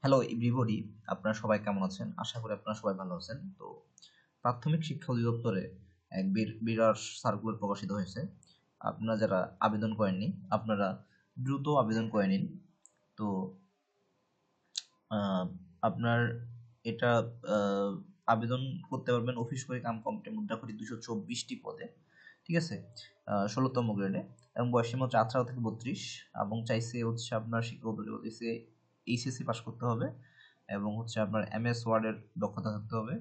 Hello everybody, আপনারা সবাই কেমন আছেন? আশা করি আপনারা সবাই ভালো আছেন। তো প্রাথমিক শিক্ষা অধিদপ্তরে এক বিরাট সার্কুলার প্রকাশিত হয়েছে। আপনারা যারা আবেদন করেননি, আপনারা দ্রুত আবেদন করে নিন। তো আহ, আপনার এটা আহ, আবেদন করতে পারবেন অফিস করে কাম কম্পিউটার মুদ্রাক্ষরিক 224টি পদে। ঠিক আছে, 16তম গ্রেডে, এবং বয়সসীমা হচ্ছে 18 থেকে 32, এবং চাইছে হচ্ছে আপনার শিক্ষাগত যোগ্যতা এইচএসসি পাস করতে হবে, এবং হচ্ছে আপনার এমএস ওয়ার্ডের দক্ষতা থাকতে হবে,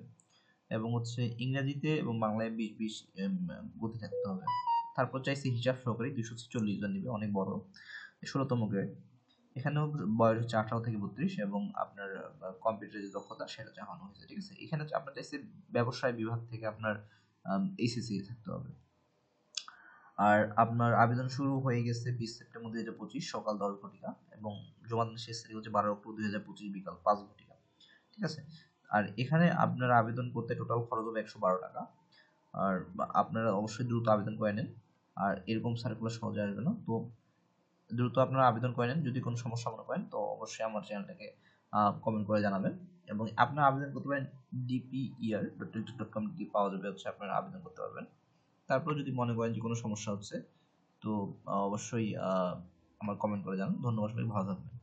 এবং হচ্ছে ইংরেজিতে এবং বাংলায় 20-20 গতি থাকতে হবে। তারপর চাইছে হিসাব সহকারী, 246 জন নিবে, অনেক বড়, 16তম গ্রেড। এখানেও বয়স হচ্ছে 18 থেকে 32, এবং আপনার কম্পিউটারের যে দক্ষতা সেটা চাওয়ানো হয়েছে। ঠিক আছে, এখানে আপনার চাইছে ব্যবসায় বিভাগ থেকে আপনার এইচএসসি থাকতে হবে। আর আপনার আবেদন শুরু হয়ে গেছে 20 সেপ্টেম্বর 2025 সকাল 10 ঘটিকা, এবং জমা দানের শেষ তারিখ হচ্ছে 12 অক্টোবর 2025 বিকাল 5 ঘটিকা। ঠিক আছে, আর এখানে আপনারা আবেদন করতে টোটাল খরচ হবে 112 টাকা। আর আপনারা অবশ্যই দ্রুত আবেদন করে নেন, আর এরকম সার্কুলার সহজে আসবে না। তো দ্রুত আপনারা আবেদন করে নেন। যদি কোনো সমস্যা মনে করেন তো অবশ্যই আমার চ্যানেলটাকে কমেন্ট করে জানাবেন, এবং আপনারা আবেদন করতে পারেন dpr.টেলিটক.com পাওয়া যাবে, হচ্ছে আপনারা আবেদন করতে পারবেন। তারপর যদি মনে করেন যে কোনো সমস্যা হচ্ছে, তো অবশ্যই আমার কমেন্ট করে জানান। ধন্যবাদ, সবাই ভালো থাকবেন।